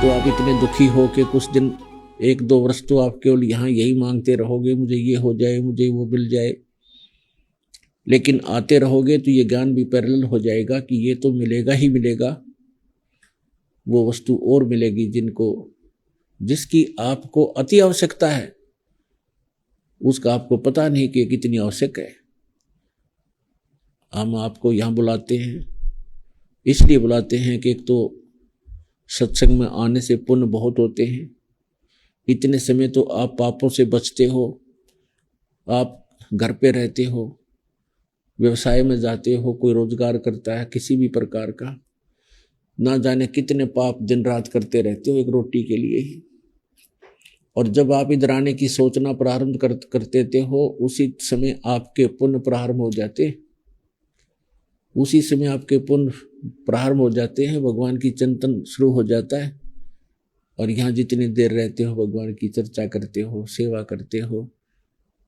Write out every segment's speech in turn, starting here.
तो आप इतने दुखी हो कि कुछ दिन 1-2 वर्ष तो आप केवल यहाँ यही मांगते रहोगे, मुझे ये हो जाए, मुझे वो मिल जाए। लेकिन आते रहोगे तो ये ज्ञान भी पैरेलल हो जाएगा कि ये तो मिलेगा ही मिलेगा, वो वस्तु और मिलेगी जिसकी आपको अति आवश्यकता है, उसका आपको पता नहीं कि कितनी आवश्यक है। हम आपको यहाँ बुलाते हैं, इसलिए बुलाते हैं कि एक तो सत्संग में आने से पुण्य बहुत होते हैं। इतने समय तो आप पापों से बचते हो, आप घर पे रहते हो, व्यवसाय में जाते हो, कोई रोजगार करता है किसी भी प्रकार का, ना जाने कितने पाप दिन रात करते रहते हो एक रोटी के लिए ही। और जब आप इधर आने की सोचना प्रारंभ करते हो, उसी समय आपके पुण्य प्रारंभ हो जाते, उसी समय आपके पुण्य प्रारंभ हो जाते हैं, भगवान की चिंतन शुरू हो जाता है। और यहाँ जितनी देर रहते हो भगवान की चर्चा करते हो, सेवा करते हो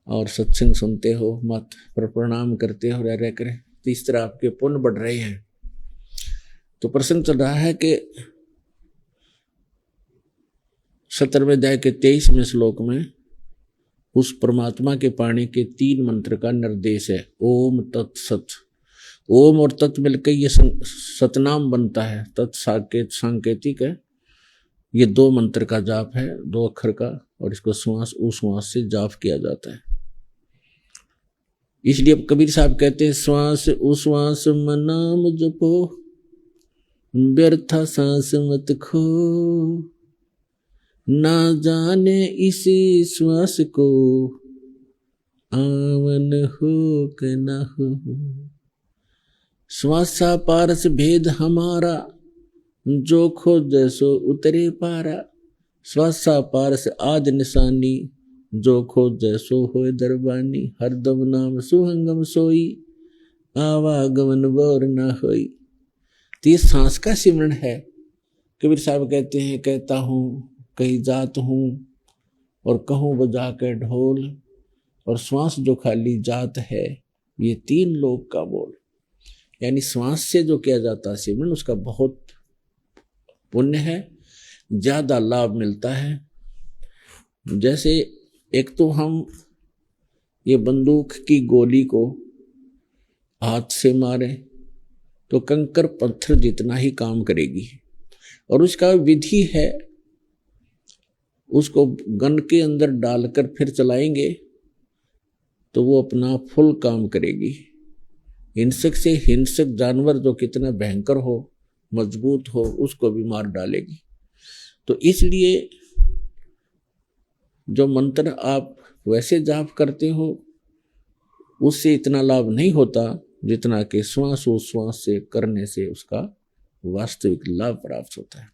और सत्संग सुनते हो, मत पर प्रणाम करते हो, रह कर, तो इस तरह आपके पुण्य बढ़ रहे हैं। तो प्रसंग चल रहा है कि 17वें अध्याय के 23वें श्लोक में उस परमात्मा के पाणी के 3 मंत्र का निर्देश है। ओम तत्सत। ओम और तत् मिलकर ये सतनाम बनता है। तत् सांकेतिक है। ये 2 मंत्र का जाप है, 2 अक्षर का, और इसको श्वास उश्वास से जाप किया जाता है। इसलिए अब कबीर साहब कहते हैं, श्वास उश्वास मनाम जपो, व्यर्था सांस मत खो, ना जाने इसी श्वास को आवन हो के न हो। श्वासा पारस भेद हमारा, जो खो जैसो उतरे पारा। श्वासा पारस आद निशानी, जो खो जैसो होए दरबानी। हरदम नाम सुहंगम सोई, आवागमन बोर न होई। तो ये सांस का सिमरन है। कबीर साहब कहते हैं, कहता हूँ कहीं जात हूँ और कहूँ बजा के ढोल, और श्वास जो खाली जात है ये 3 लोक का बोल। यानी श्वास से जो किया जाता है सिमरन, उसका बहुत पुण्य है, ज्यादा लाभ मिलता है। जैसे एक तो हम ये बंदूक की गोली को हाथ से मारे तो कंकर पत्थर जितना ही काम करेगी, और उसका विधि है, उसको गन के अंदर डालकर फिर चलाएंगे तो वो अपना फुल काम करेगी। हिंसक से हिंसक जानवर जो कितना भयंकर हो, मजबूत हो, उसको भी मार डालेगी। तो इसलिए जो मंत्र आप वैसे जाप करते हो उससे इतना लाभ नहीं होता जितना कि श्वास उश्वास से करने से उसका वास्तविक लाभ प्राप्त होता है।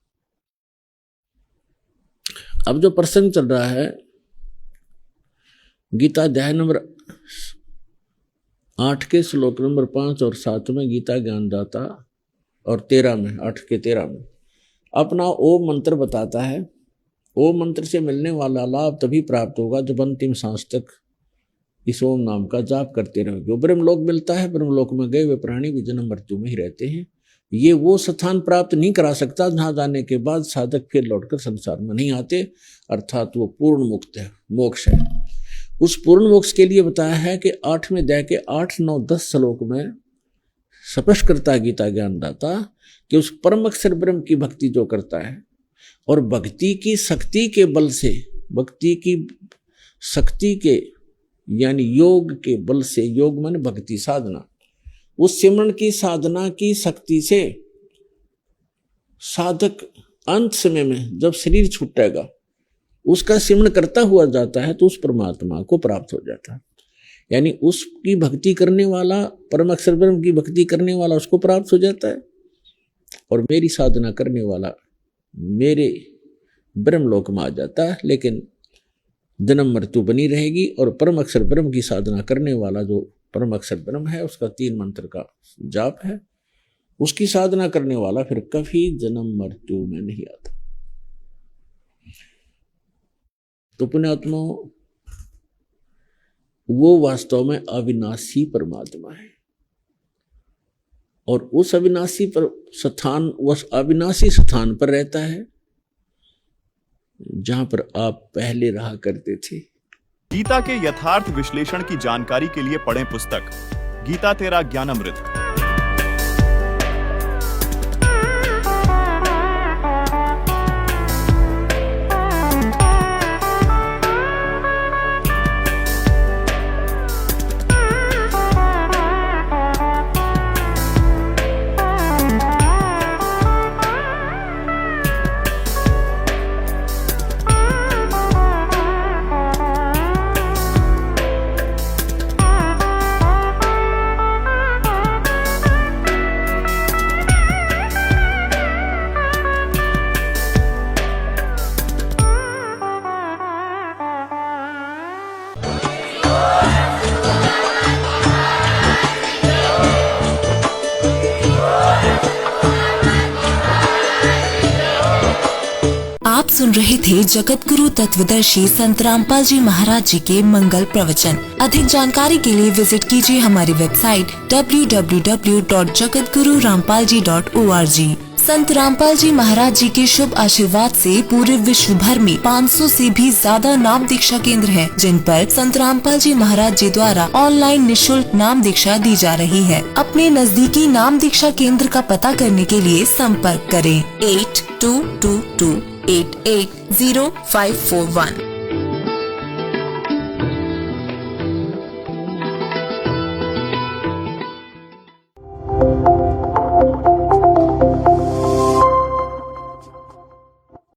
अब जो प्रसंग चल रहा है, गीता अध्याय नंबर 8 के श्लोक नंबर 5 और 7 में गीता ज्ञानदाता, और 13 में 8 के 13 में अपना ओम मंत्र बताता है। ओम मंत्र से मिलने वाला लाभ तभी प्राप्त होगा जब अंतिम सांस तक इस ओम नाम का जाप करते रहोगे। ब्रह्मलोक मिलता है, ब्रह्मलोक में गए हुए प्राणी भी जन्म मृत्यु में ही रहते हैं। ये वो स्थान प्राप्त नहीं करा सकता जहाँ जाने के बाद साधक फिर लौटकर संसार में नहीं आते, अर्थात वो पूर्ण मुक्त है, मोक्ष है। उस पूर्ण मोक्ष के लिए बताया है कि 8वें अध्याय के 8, 9, 10 श्लोक में स्पष्ट करता है गीता ज्ञानदाता कि उस परम अक्षर ब्रह्म की भक्ति जो करता है, और भक्ति की शक्ति के बल से, भक्ति की शक्ति के यानी योग के बल से, योग माने भक्ति साधना, उस सिमरन की साधना की शक्ति से साधक अंत समय में जब शरीर छूटेगा उसका सिमरन करता हुआ जाता है तो उस परमात्मा को प्राप्त हो जाता है। यानी उसकी भक्ति करने वाला, परम अक्षर ब्रह्म की भक्ति करने वाला उसको प्राप्त हो जाता है, और मेरी साधना करने वाला मेरे ब्रह्मलोक में आ जाता है। लेकिन जन्म मृत्यु बनी रहेगी, और परम अक्षर ब्रह्म की साधना करने वाला जो परम अक्षर ब्रह्म है उसका 3 मंत्र का जाप है, उसकी साधना करने वाला फिर कभी जन्म मृत्यु में नहीं आता। तो पुण्यात्मा, वो वास्तव में अविनाशी परमात्मा है, और उस अविनाशी स्थान पर रहता है जहां पर आप पहले रहा करते थे। गीता के यथार्थ विश्लेषण की जानकारी के लिए पढ़ें पुस्तक गीता तेरा ज्ञानामृत। आप सुन रहे थे जगत गुरु तत्वदर्शी संत रामपाल जी महाराज जी के मंगल प्रवचन। अधिक जानकारी के लिए विजिट कीजिए हमारी वेबसाइट www.jagatgururampalji.org। संत रामपाल जी महाराज जी के शुभ आशीर्वाद से पूरे विश्व भर में 500 से भी ज्यादा नाम दीक्षा केंद्र हैं, जिन पर संत रामपाल जी महाराज जी द्वारा ऑनलाइन निशुल्क नाम दीक्षा दी जा रही है। अपने नजदीकी नाम दीक्षा केंद्र का पता करने के लिए संपर्क करें 8222880541।